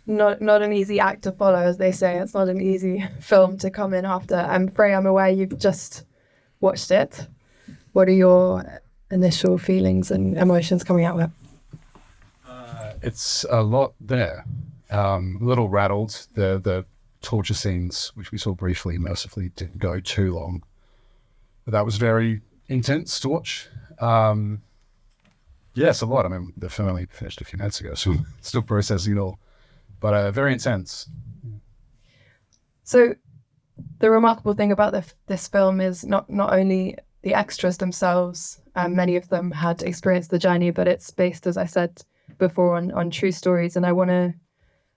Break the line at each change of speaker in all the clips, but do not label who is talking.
not an easy act to follow, as they say. It's not an easy film to come in after. Frey, I'm aware you've just watched it. What are your initial feelings and emotions coming out of it?
It's a lot there. A little rattled. The torture scenes, which we saw briefly, mercifully didn't go too long. But that was very intense to watch. Yes, a lot. I mean, the film only finished a few minutes ago, so I'm still processing it all. But very intense.
So the remarkable thing about this film is not only the extras themselves, many of them had experienced the journey, but it's based, as I said before, on true stories. And I want to,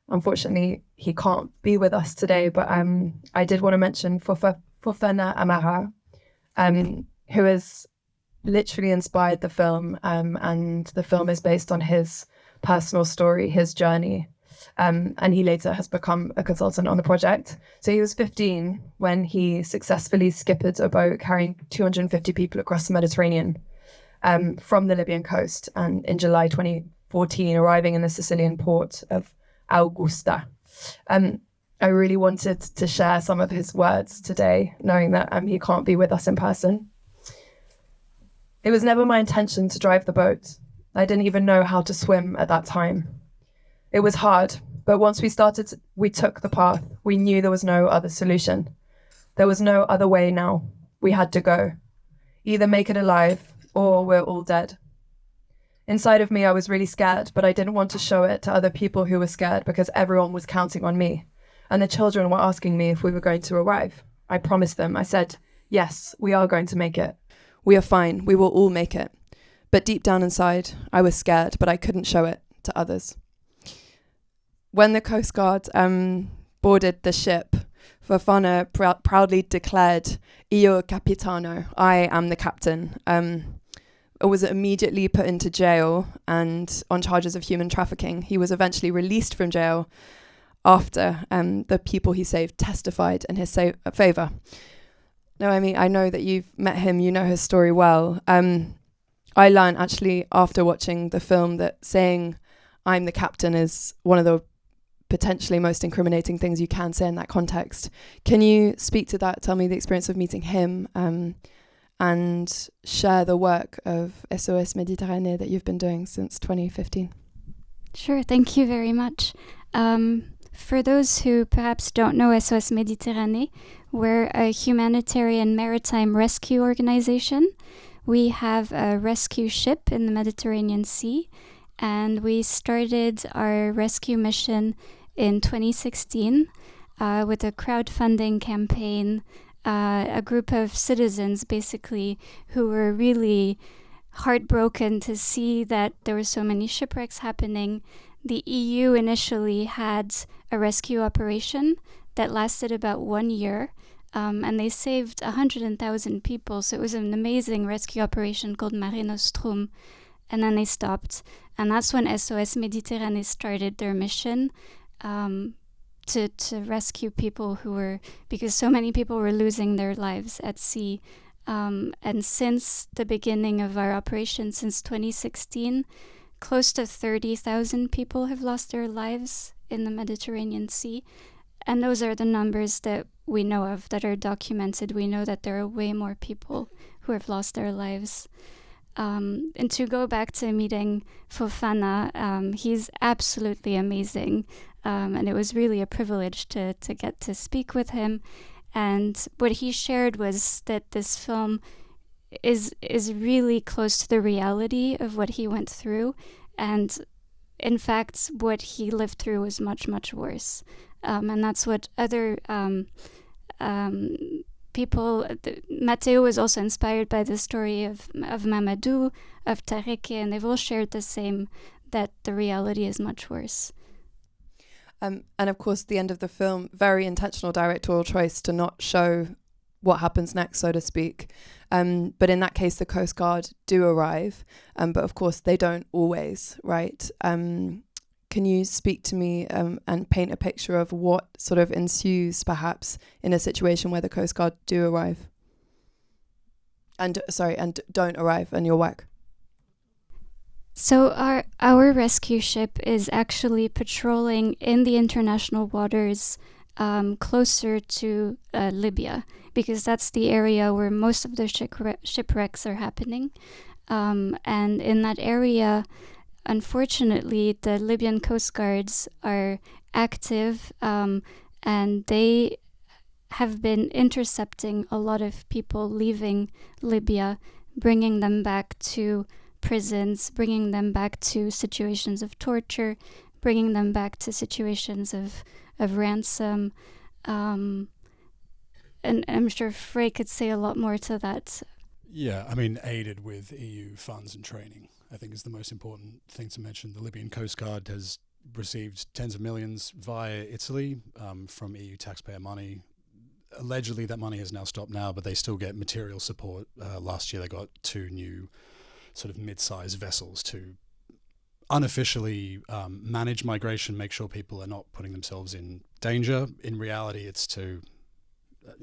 unfortunately, he can't be with us today, but I did want to mention Fofana Amara, who has literally inspired the film, and the film is based on his personal story, his journey. And he later has become a consultant on the project. So he was 15 when he successfully skippered a boat carrying 250 people across the Mediterranean from the Libyan coast, and in July 2014, arriving in the Sicilian port of Augusta. I really wanted to share some of his words today, knowing that he can't be with us in person. It was never my intention to drive the boat. I didn't even know how to swim at that time. It was hard, but once we took the path. We knew there was no other solution. There was no other way now. We had to go. Either make it alive, or we're all dead. Inside of me, I was really scared, but I didn't want to show it to other people who were scared, because everyone was counting on me. And the children were asking me if we were going to arrive. I promised them. I said, yes, we are going to make it.
We are fine. We will all make it. But deep down inside, I was scared, but I couldn't show it to others. When the Coast Guard boarded the ship, Fofana proudly declared, "Io Capitano," I am the captain. Was immediately put into jail and on charges of human trafficking. He was eventually released from jail after the people he saved testified in his favour. Naomi, I know that you've met him, you know his story well. I learned actually after watching the film that saying I'm the captain is one of the potentially most incriminating things you can say in that context. Can you speak to that? Tell me the experience of meeting him and share the work of SOS Mediterranee that you've been doing since 2015.
Sure, thank you very much. For those who perhaps don't know SOS Mediterranee, we're a humanitarian maritime rescue organization. We have a rescue ship in the Mediterranean Sea, and we started our rescue mission in 2016 with a crowdfunding campaign, a group of citizens basically who were really heartbroken to see that there were so many shipwrecks happening. The EU initially had a rescue operation that lasted about 1 year, and they saved 100,000 people. So it was an amazing rescue operation called Mare Nostrum. And then they stopped. And that's when SOS Mediterranee started their mission to rescue people because so many people were losing their lives at sea. And since the beginning of our operation, since 2016, close to 30,000 people have lost their lives in the Mediterranean Sea. And those are the numbers that we know of, that are documented. We know that there are way more people who have lost their lives. And to go back to meeting Fofana, he's absolutely amazing. And it was really a privilege to get to speak with him. And what he shared was that this film is really close to the reality of what he went through. And in fact, what he lived through was much, much worse. And that's what other people... Matteo was also inspired by the story of Mamadou, of Tareke, and they've all shared the same, that the reality is much worse.
And of course, the end of the film, very intentional directorial choice to not show what happens next, so to speak. But in that case, the Coast Guard do arrive, but of course they don't always, right? Can you speak to me and paint a picture of what sort of ensues, perhaps, in a situation where the Coast Guard do arrive? And don't arrive in your work?
So our rescue ship is actually patrolling in the international waters closer to Libya, because that's the area where most of the shipwrecks are happening. And in that area, unfortunately, the Libyan coast guards are active, and they have been intercepting a lot of people leaving Libya, bringing them back to prisons, bringing them back to situations of torture, bringing them back to situations of ransom. And I'm sure Frey could say a lot more to that.
Yeah, I mean, aided with EU funds and training, I think is the most important thing to mention. The Libyan Coast Guard has received tens of millions via Italy from EU taxpayer money. Allegedly, that money has now stopped now, but they still get material support. Last year, they got 2 new sort of mid-sized vessels to unofficially manage migration, make sure people are not putting themselves in danger. In reality, it's to,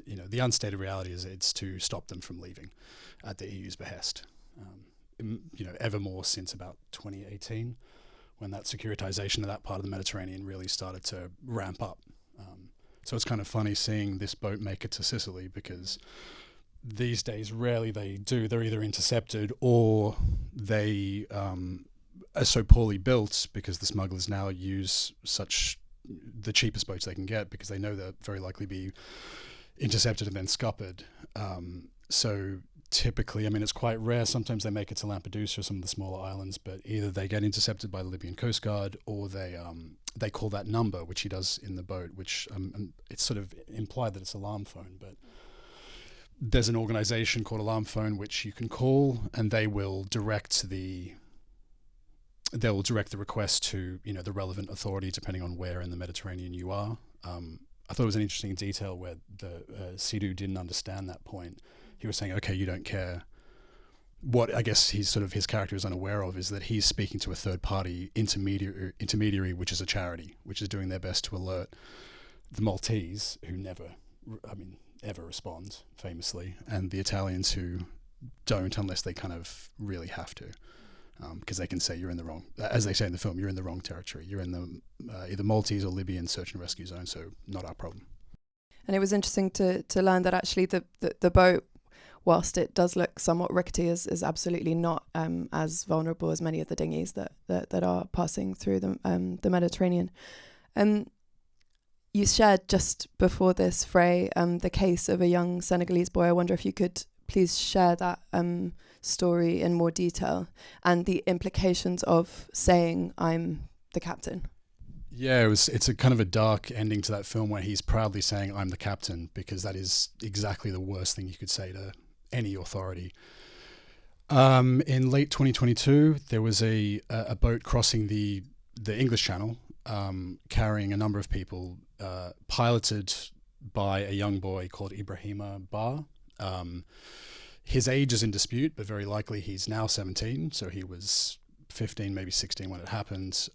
the unstated reality is it's to stop them from leaving at the EU's behest. Ever more since about 2018, when that securitization of that part of the Mediterranean really started to ramp up. So it's kind of funny seeing this boat make it to Sicily, because these days rarely they do. They're either intercepted or they are so poorly built because the smugglers now use the cheapest boats they can get, because they know they'll very likely be intercepted and then scuppered. So typically, I mean, it's quite rare. Sometimes they make it to Lampedusa or some of the smaller islands, but either they get intercepted by the Libyan Coast Guard, or they call that number, which he does in the boat, which it's sort of implied that it's alarm phone, but there's an organization called Alarm Phone which you can call, and they will direct the request to the relevant authority depending on where in the Mediterranean you are. I thought it was an interesting detail where the Sidhu didn't understand that point. He was saying, okay, you don't care. What I guess his character is unaware of is that he's speaking to a third party intermediary, which is a charity, which is doing their best to alert the Maltese, who never respond, famously, and the Italians, who don't unless they kind of really have to, because they can say you're in the wrong, as they say in the film, you're in the wrong territory. You're in the either Maltese or Libyan search and rescue zone, so not our problem.
And it was interesting to learn that actually the boat, whilst it does look somewhat rickety, is absolutely not as vulnerable as many of the dinghies that are passing through the Mediterranean. You shared just before this, Frey, the case of a young Senegalese boy. I wonder if you could please share that story in more detail and the implications of saying, I'm the captain.
Yeah, it's a kind of a dark ending to that film where he's proudly saying, I'm the captain, because that is exactly the worst thing you could say to any authority. In late 2022, there was a boat crossing the English Channel, carrying a number of people, piloted by a young boy called Ibrahima Ba. His age is in dispute, but very likely he's now 17, so he was 15, maybe 16 when it happened.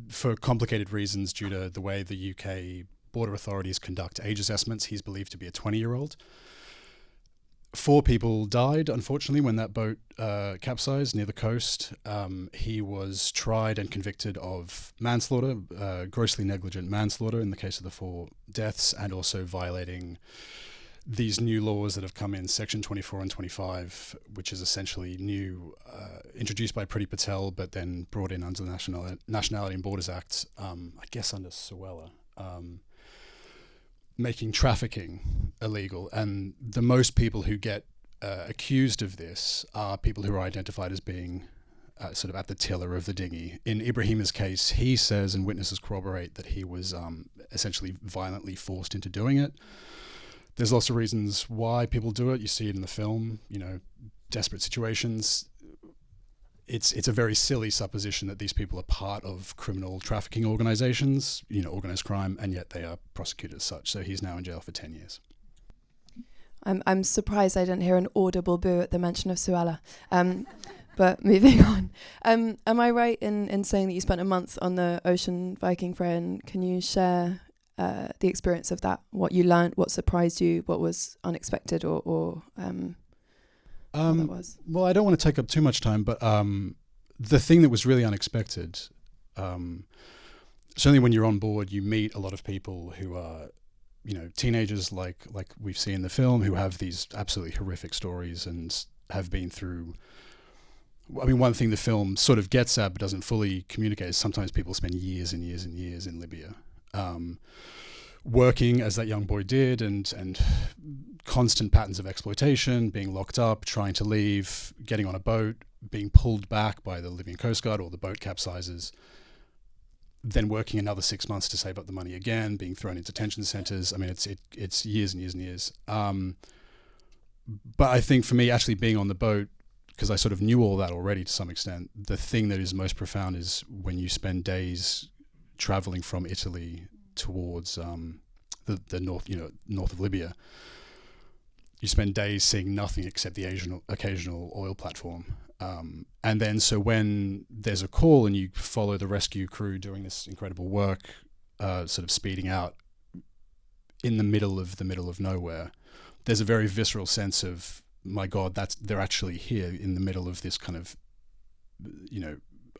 For complicated reasons, due to the way the UK border authorities conduct age assessments, he's believed to be a 20-year-old. 4 people died, unfortunately, when that boat capsized near the coast. He was tried and convicted of manslaughter, grossly negligent manslaughter in the case of the 4 deaths, and also violating these new laws that have come in, Section 24 and 25, which is essentially new, introduced by Priti Patel, but then brought in under the Nationality and Borders Act, I guess under Suella, making trafficking illegal. And the most people who get accused of this are people who are identified as being sort of at the tiller of the dinghy. In Ibrahima's case, he says, and witnesses corroborate, that he was essentially violently forced into doing it. There's lots of reasons why people do it. You see it in the film, desperate situations. It's a very silly supposition that these people are part of criminal trafficking organizations, organized crime, and yet they are prosecuted as such. So he's now in jail for 10 years.
I'm surprised I didn't hear an audible boo at the mention of Suella. But moving on. Am I right in saying that you spent a month on the Ocean Viking, Frey, and can you share the experience of that, what you learned, what surprised you, what was unexpected, or what that was?
Well, I don't want to take up too much time, but the thing that was really unexpected, certainly when you're on board, you meet a lot of people who are, teenagers like we've seen in the film, who have these absolutely horrific stories and have been through. I mean, one thing the film sort of gets at but doesn't fully communicate is sometimes people spend years and years and years in Libya, working as that young boy did, and constant patterns of exploitation, being locked up, trying to leave, getting on a boat, being pulled back by the Libyan Coast Guard, or the boat capsizes, then working another 6 months to save up the money again, being thrown into detention centers. I mean, it's years and years and years. But I think for me, actually being on the boat, because I sort of knew all that already to some extent, the thing that is most profound is when you spend days traveling from Italy towards the north, north of Libya. You spend days seeing nothing except the occasional oil platform. And then so when there's a call and you follow the rescue crew doing this incredible work, sort of speeding out in the middle of nowhere, there's a very visceral sense of, my God, they're actually here in the middle of this kind of,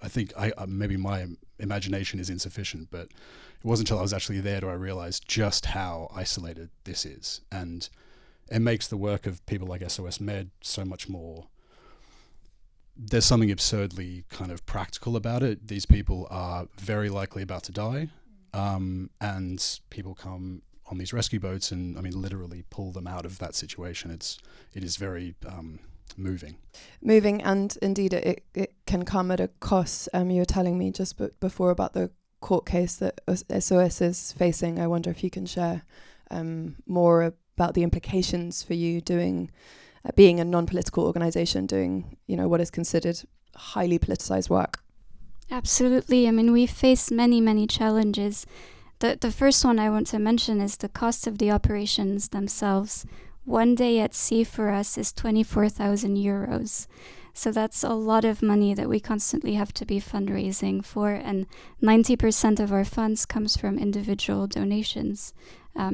I think maybe my imagination is insufficient, but it wasn't until I was actually there do I realize just how isolated this is. And it makes the work of people like SOS Med so much more. There's something absurdly kind of practical about it. These people are very likely about to die, and people come on these rescue boats and, I mean, literally pull them out of that situation. It is very moving.
Moving, and indeed it can come at a cost. You were telling me just before about the court case that SOS is facing. I wonder if you can share more about the implications for you being a non-political organisation, doing what is considered highly politicised work.
Absolutely. I mean, we face many challenges. The first one I want to mention is the cost of the operations themselves. One day at sea for us is 24,000 euros. So that's a lot of money that we constantly have to be fundraising for, and 90% of our funds comes from individual donations.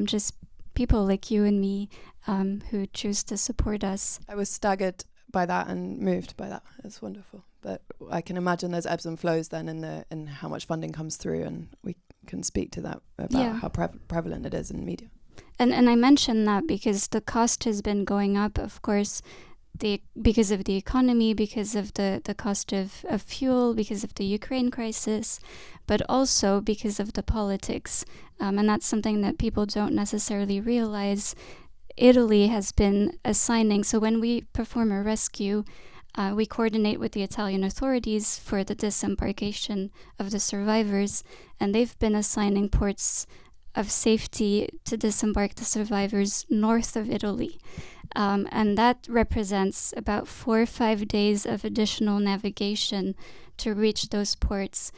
Just people like you and me who choose to support us.
I was staggered by that and moved by that. It's wonderful. But I can imagine there's ebbs and flows then in how much funding comes through, and we can speak to that about how prevalent it is in media.
And I mention that because the cost has been going up, of course, because of the economy, because of the cost of fuel, because of the Ukraine crisis, but also because of the politics. And that's something that people don't necessarily realize. Italy has been assigning, so when we perform a rescue, we coordinate with the Italian authorities for the disembarkation of the survivors, and they've been assigning ports of safety to disembark the survivors north of Italy. And that represents about 4 or 5 days of additional navigation to reach those ports,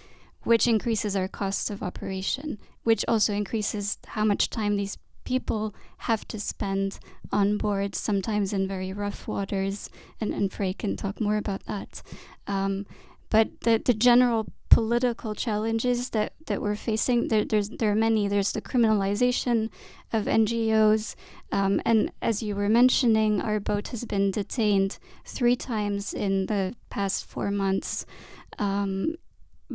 which increases our costs of operation, which also increases how much time these people have to spend on board, sometimes in very rough waters, and Frey can talk more about that. But the general political challenges that we're facing, there are many. There's the criminalization of NGOs, and as you were mentioning, our boat has been detained 3 times in the past 4 months,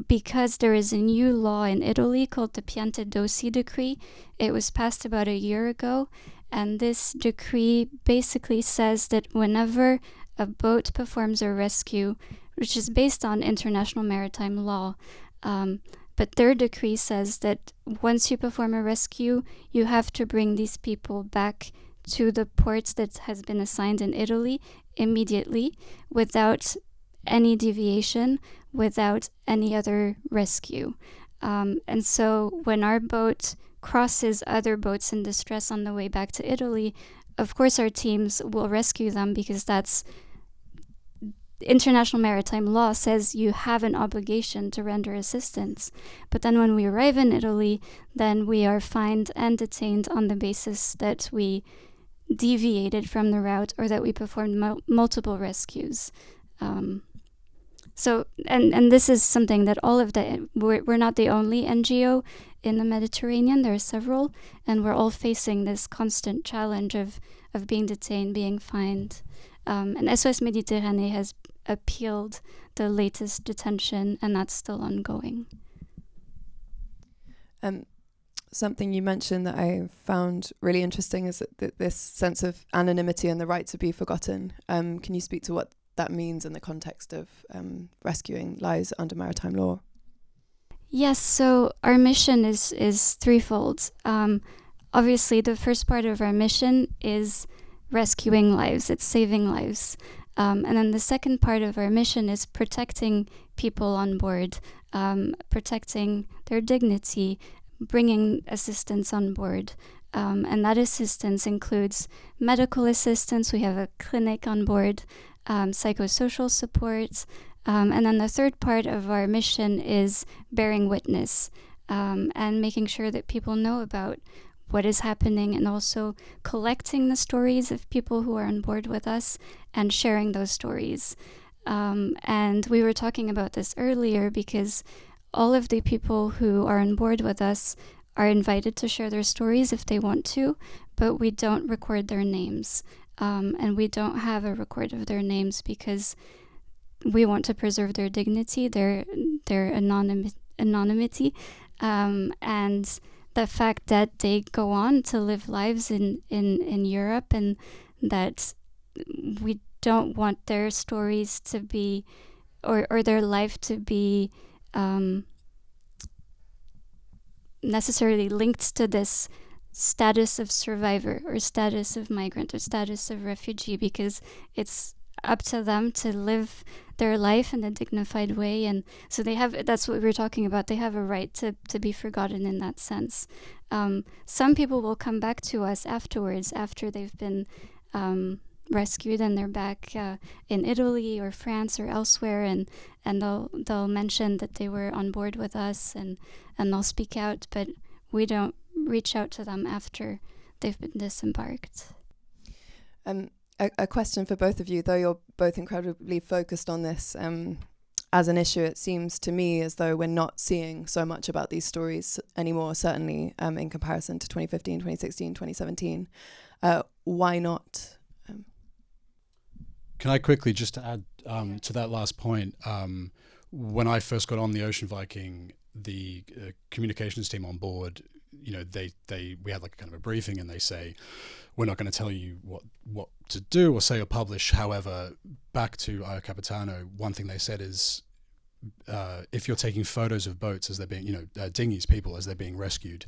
because there is a new law in Italy called the Piantedosi Decree. It was passed about a year ago, and this decree basically says that whenever a boat performs a rescue, which is based on international maritime law, but their decree says that once you perform a rescue, you have to bring these people back to the ports that has been assigned in Italy immediately, without any deviation, without any other rescue. And so when our boat crosses other boats in distress on the way back to Italy, of course our teams will rescue them, because that's international maritime law says you have an obligation to render assistance. But then when we arrive in Italy, then we are fined and detained on the basis that we deviated from the route or that we performed multiple rescues. So this is something that all of we're not the only NGO in the Mediterranean. There are several, and we're all facing this constant challenge of being detained, being fined. And SOS Mediterranee has appealed the latest detention, and that's still ongoing.
Something you mentioned that I found really interesting is that this sense of anonymity and the right to be forgotten. Can you speak to what that means in the context of rescuing lives under maritime law?
Yes, so our mission is threefold. Obviously, the first part of our mission is rescuing lives, it's saving lives. And then the second part of our mission is protecting people on board, protecting their dignity, bringing assistance on board. And that assistance includes medical assistance. We have a clinic on board, psychosocial support. And then the third part of our mission is bearing witness and making sure that people know about what is happening, and also collecting the stories of people who are on board with us and sharing those stories. And we were talking about this earlier because all of the people who are on board with us are invited to share their stories if they want to, but we don't record their names. And we don't have a record of their names because we want to preserve their dignity, their anonymity, and the fact that they go on to live lives in Europe, and that we don't want their stories to be, or their life to be necessarily linked to this status of survivor or status of migrant or status of refugee, because it's up to them to live their life in a dignified way. And so they have, that's what we were talking about, they have a right to be forgotten in that sense. Some people will come back to us afterwards, after they've been rescued and they're back in Italy or France or elsewhere, and they'll mention that they were on board with us, and they'll speak out, but we don't reach out to them after they've been disembarked.
A question for both of you, though you're both incredibly focused on this as an issue, it seems to me as though we're not seeing so much about these stories anymore, certainly in comparison to 2015, 2016, 2017. Why not?
Can I quickly, just to add to that last point, when I first got on the Ocean Viking, the communications team on board, you know, we had like a kind of a briefing, and they say, we're not going to tell you what to do or say or publish. However, back to Capitano, one thing they said is, if you're taking photos of boats as they're being, dinghies, people as they're being rescued,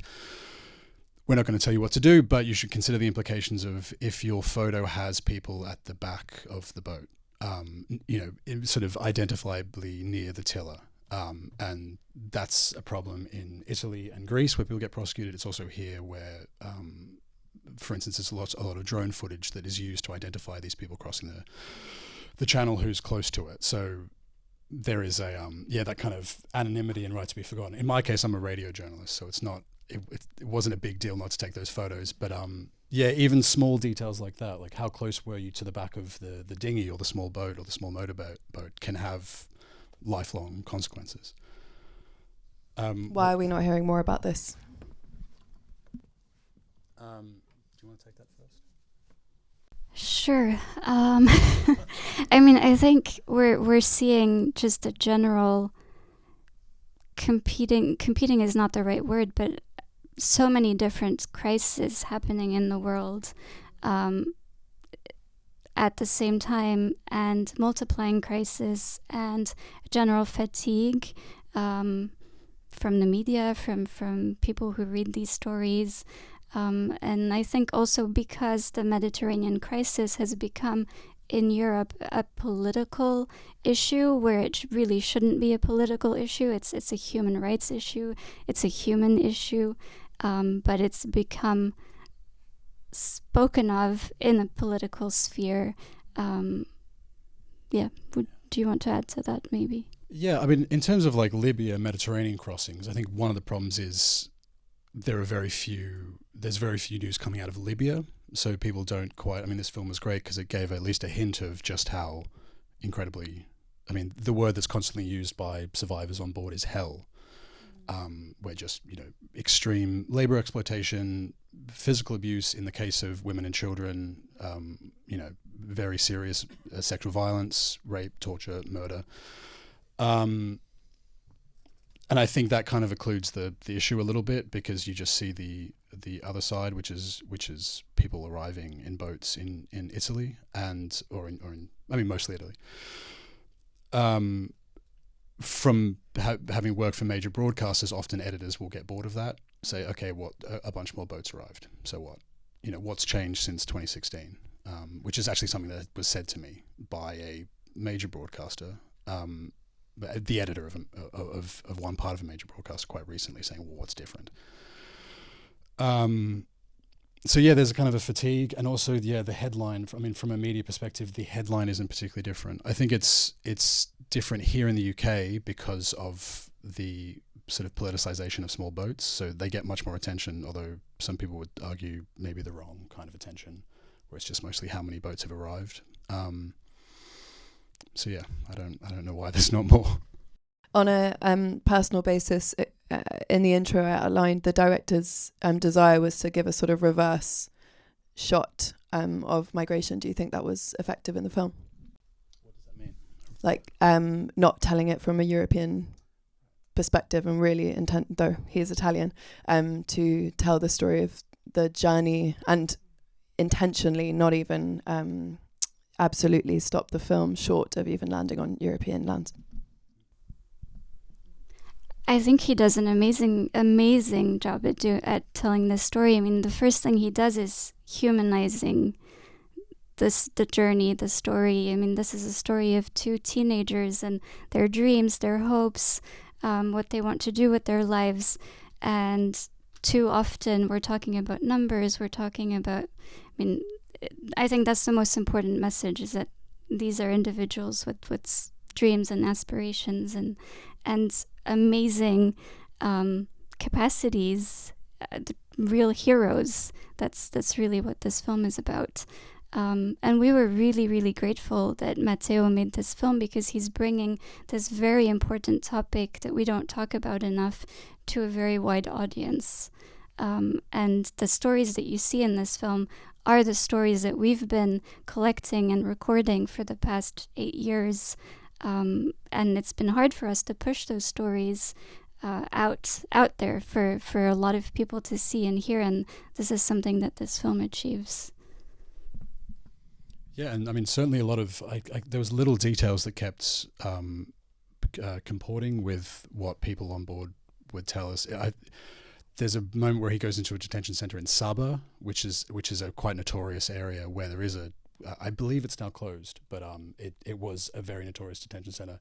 we're not going to tell you what to do, but you should consider the implications of if your photo has people at the back of the boat, sort of identifiably near the tiller. And that's a problem in Italy and Greece where people get prosecuted. It's also here where, for instance, there's a lot of drone footage that is used to identify these people crossing the channel who's close to it. So there is that kind of anonymity and right to be forgotten. In my case, I'm a radio journalist, so it wasn't a big deal not to take those photos. But even small details like that, like how close were you to the back of the dinghy or the small boat or the small motorboat can have lifelong consequences.
Why are we not hearing more about this?
Do you want to take that first?
Sure. I mean, I think we're seeing just a general competing is not the right word, but so many different crises happening in the world at the same time, and multiplying crises and general fatigue from the media, from people who read these stories. And I think also because the Mediterranean crisis has become in Europe a political issue where it really shouldn't be a political issue. It's a human rights issue. It's a human issue, but it's become spoken of in the political sphere. Do you want to add to that maybe?
Yeah, I mean, in terms of like Libya, Mediterranean crossings, I think one of the problems is there's very few news coming out of Libya. So people don't quite, I mean, this film was great because it gave at least a hint of just how incredibly, I mean, the word that's constantly used by survivors on board is hell. Where just, extreme labor exploitation, physical abuse in the case of women and children, very serious sexual violence, rape, torture, murder. And I think that kind of occludes the issue a little bit, because you just see the other side, which is people arriving in boats in Italy or in mostly Italy. From having worked for major broadcasters, often editors will get bored of that. Say, okay, a bunch more boats arrived. So what? What's changed since 2016? Which is actually something that was said to me by a major broadcaster. The editor of one part of a major broadcaster quite recently, saying, well, what's different? So yeah, there's a kind of a fatigue, and also the headline. From a media perspective, the headline isn't particularly different. I think it's different here in the UK because of the sort of politicization of small boats. So they get much more attention, although some people would argue maybe the wrong kind of attention, where it's just mostly how many boats have arrived. So yeah, I don't know why there's not more.
On a personal basis, in the intro I outlined the director's desire was to give a sort of reverse shot of migration. Do you think that was effective in the film?
What does that mean?
Like not telling it from a European perspective and really though he is Italian, to tell the story of the journey, and intentionally not even absolutely stop the film short of even landing on European lands.
I think he does an amazing job at telling this story. I mean, the first thing he does is humanizing the journey, the story. I mean, this is a story of two teenagers and their dreams, their hopes, what they want to do with their lives. And too often we're talking about numbers, we're talking about, I think that's the most important message, is that these are individuals with dreams and aspirations and amazing capacities, real heroes. That's really what this film is about. And we were really, really grateful that Matteo made this film, because he's bringing this very important topic that we don't talk about enough to a very wide audience. And the stories that you see in this film are the stories that we've been collecting and recording for the past 8 years. And it's been hard for us to push those stories out there for a lot of people to see and hear, and this is something that this film achieves.
Yeah, and certainly a lot of there was little details that kept comporting with what people on board would tell us. There's a moment where he goes into a detention center in Sabah, which is a quite notorious area where there is I believe it's now closed, but it was a very notorious detention center.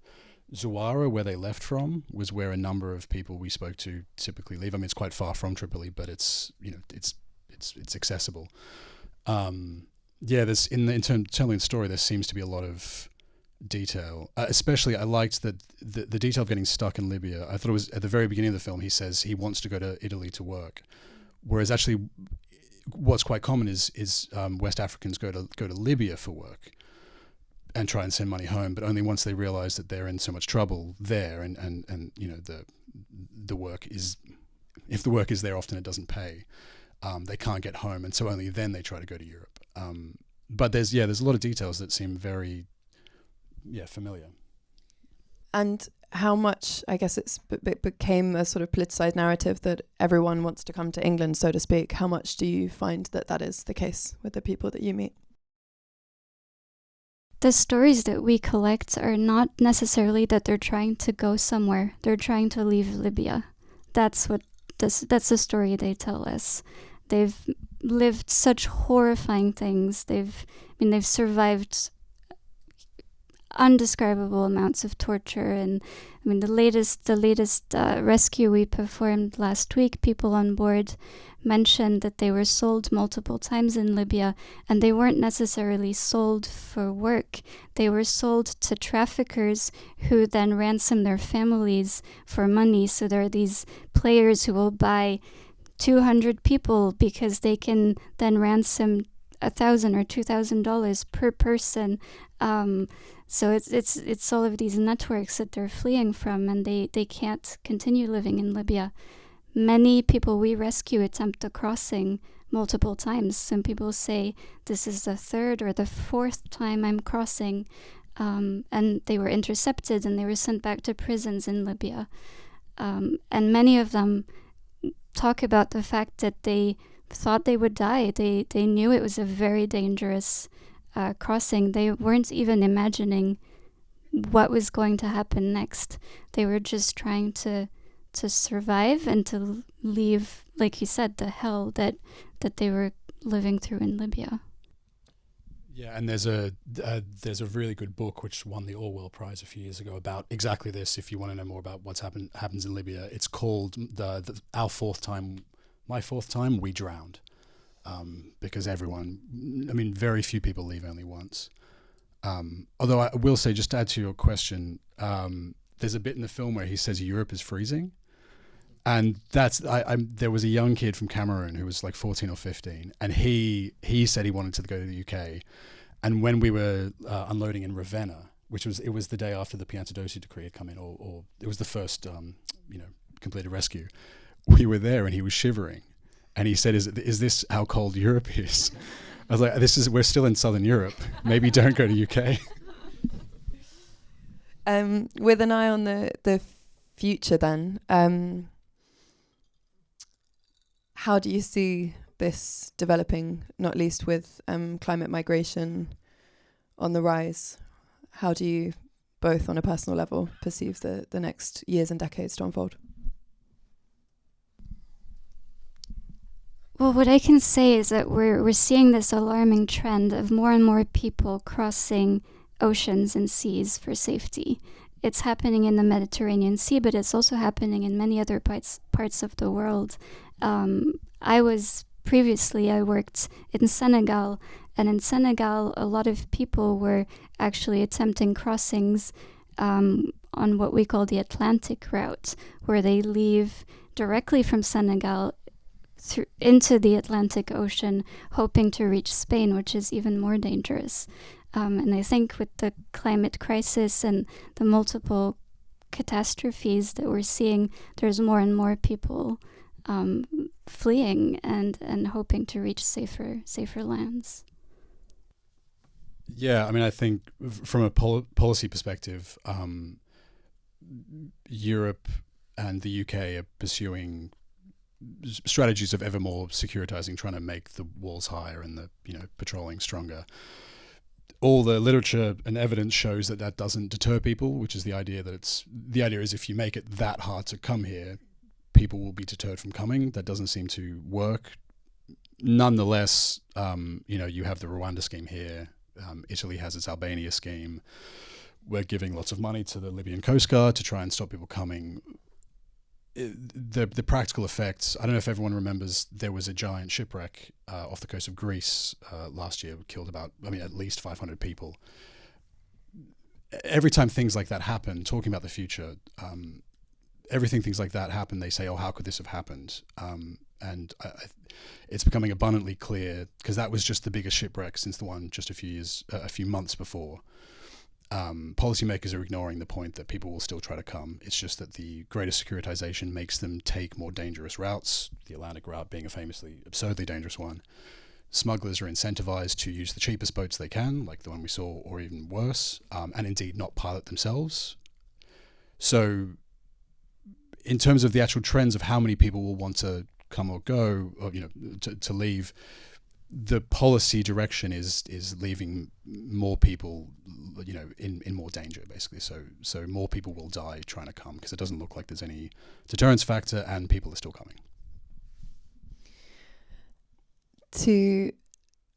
Zuwara, where they left from, was where a number of people we spoke to typically leave. It's quite far from Tripoli, but it's accessible. There's in telling the story, there seems to be a lot of detail. Especially, I liked that the detail of getting stuck in Libya. I thought it was at the very beginning of the film. He says he wants to go to Italy to work, whereas actually, what's quite common is West Africans go to Libya for work and try and send money home, but only once they realize that they're in so much trouble there, and the work is, if the work is there, often it doesn't pay. They can't get home, and so only then they try to go to Europe. But there's a lot of details that seem very familiar. And
how much, I guess it became a sort of politicized narrative that everyone wants to come to England, so to speak. How much do you find that is the case with the people that you meet?
The stories that we collect are not necessarily that they're trying to go somewhere. They're trying to leave Libya. That's the story they tell us. They've lived such horrifying things. They've survived undescribable amounts of torture, and the latest rescue we performed last week, people on board mentioned that they were sold multiple times in Libya, and they weren't necessarily sold for work. They were sold to traffickers who then ransom their families for money. So there are these players who will buy 200 people because they can then ransom $1,000 or $2,000 per person. So it's all of these networks that they're fleeing from, and they can't continue living in Libya. Many people we rescue attempt a crossing multiple times. Some people say this is the third or the fourth time I'm crossing, and they were intercepted and they were sent back to prisons in Libya. And many of them talk about the fact that they thought they would die. They knew it was a very dangerous crossing. They weren't even imagining what was going to happen next. They were just trying to survive and to leave, like you said, the hell that they were living through in Libya.
Yeah, and there's a really good book which won the Orwell Prize a few years ago about exactly this. If you want to know more about what's happens in Libya, it's called My Fourth Time We Drowned, because very few people leave only once. Although I will say, just to add to your question, there's a bit in the film where he says Europe is freezing. And there was a young kid from Cameroon who was like 14 or 15, and he said he wanted to go to the UK. And when we were unloading in Ravenna, it was the day after the Piantadosi decree had come in, or it was the first completed rescue, we were there and he was shivering, and he said, "Is this how cold Europe is?" I was like, we're still in Southern Europe. Maybe don't go to UK.
With an eye on the future, then. How do you see this developing, not least with climate migration on the rise? How do you, both on a personal level, perceive the next years and decades to unfold?
Well, what I can say is that we're seeing this alarming trend of more and more people crossing oceans and seas for safety. It's happening in the Mediterranean Sea, but it's also happening in many other parts of the world. I worked in Senegal, and in Senegal, a lot of people were actually attempting crossings on what we call the Atlantic route, where they leave directly from Senegal into the Atlantic Ocean, hoping to reach Spain, which is even more dangerous. And I think with the climate crisis and the multiple catastrophes that we're seeing, there's more and more people fleeing and hoping to reach safer lands.
Yeah, I think from a policy perspective, Europe and the UK are pursuing strategies of ever more securitizing, trying to make the walls higher and the patrolling stronger. All the literature and evidence shows that doesn't deter people, which is the idea is if you make it that hard to come here, people will be deterred from coming. That doesn't seem to work. Nonetheless, you have the Rwanda scheme here. Italy has its Albania scheme. We're giving lots of money to the Libyan Coast Guard to try and stop people coming. The practical effects, I don't know if everyone remembers, there was a giant shipwreck off the coast of Greece last year. It killed at least 500 people. Every time things like that happen, talking about the future, things like that happen, they say, oh, how could this have happened? And it's becoming abundantly clear, because that was just the biggest shipwreck since the one just a few months before. Policymakers are ignoring the point that people will still try to come. It's just that the greater securitization makes them take more dangerous routes, the Atlantic route being a famously absurdly dangerous one. Smugglers are incentivized to use the cheapest boats they can, like the one we saw, or even worse, and indeed not pilot themselves. So in terms of the actual trends of how many people will want to come or go, or to leave, the policy direction is leaving more people, in more danger, basically. So more people will die trying to come, because it doesn't look like there's any deterrence factor, and people are still coming.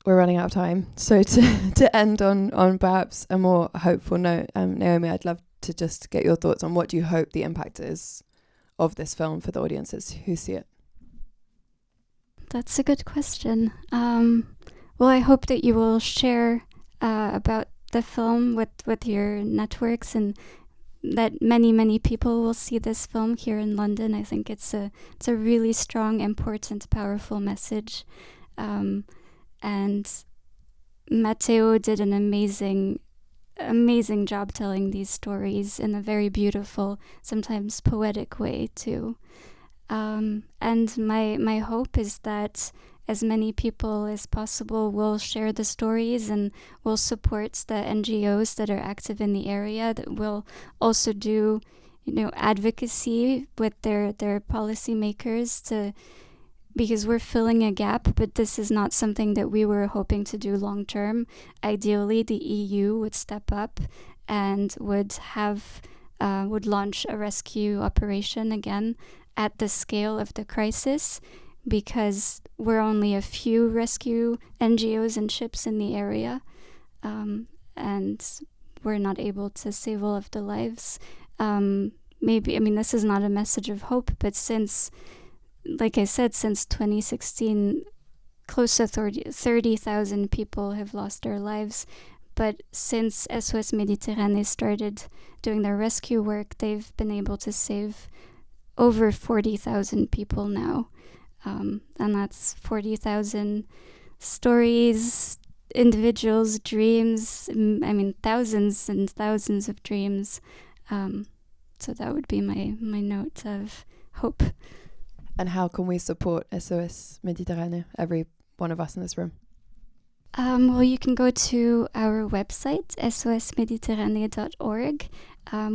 We're running out of time. So to end on perhaps a more hopeful note, Naomi, I'd love to just get your thoughts on what do you hope the impact is of this film for the audiences who see it.
That's a good question. Well, I hope that you will share about the film with your networks, and that many people will see this film here in London. I think it's a really strong, important, powerful message. And Matteo did an amazing job telling these stories in a very beautiful, sometimes poetic way too. And my hope is that as many people as possible will share the stories and will support the NGOs that are active in the area, that will also do, advocacy with their policymakers because we're filling a gap, but this is not something that we were hoping to do long term. Ideally, the EU would step up and would launch a rescue operation again at the scale of the crisis, because we're only a few rescue NGOs and ships in the area, and we're not able to save all of the lives. This is not a message of hope, but since 2016, close to 30,000 people have lost their lives. But since SOS Mediterranee started doing their rescue work, they've been able to save over 40,000 people now. And that's 40,000 stories, individuals, dreams, thousands and thousands of dreams. So that would be my note of hope.
And how can we support SOS Mediterranee, every one of us in this room?
Well, you can go to our website, sosmediterranee.org.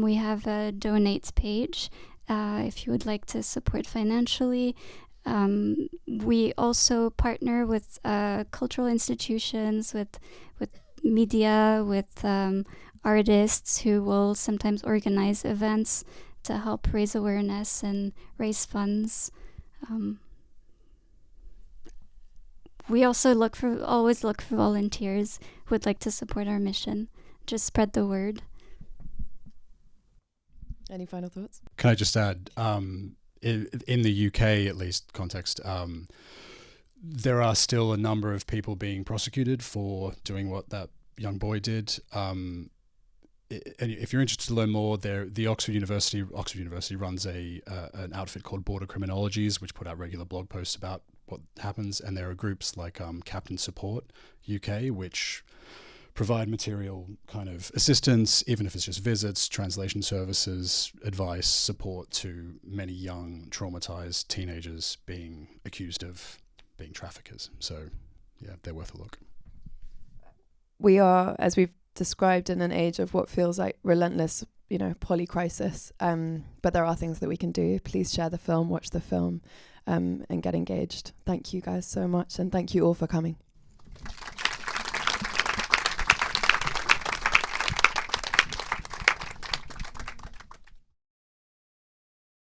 We have a donate page if you would like to support financially. We also partner with cultural institutions, with media, with artists who will sometimes organize events to help raise awareness and raise funds. We also always look for volunteers who would like to support our mission. Just spread the word.
Any final thoughts?
Can I just add, in the UK, at least context, there are still a number of people being prosecuted for doing what that young boy did. And if you're interested to learn more, the Oxford University runs an outfit called Border Criminologies, which put out regular blog posts about what happens, and there are groups like Captain Support UK, which provide material kind of assistance, even if it's just visits, translation services, advice, support to many young traumatized teenagers being accused of being traffickers. So yeah, they're worth a look.
We are, as we've described, in an age of what feels like relentless, polycrisis, but there are things that we can do. Please share the film, watch the film, and get engaged. Thank you guys so much, and thank you all for coming.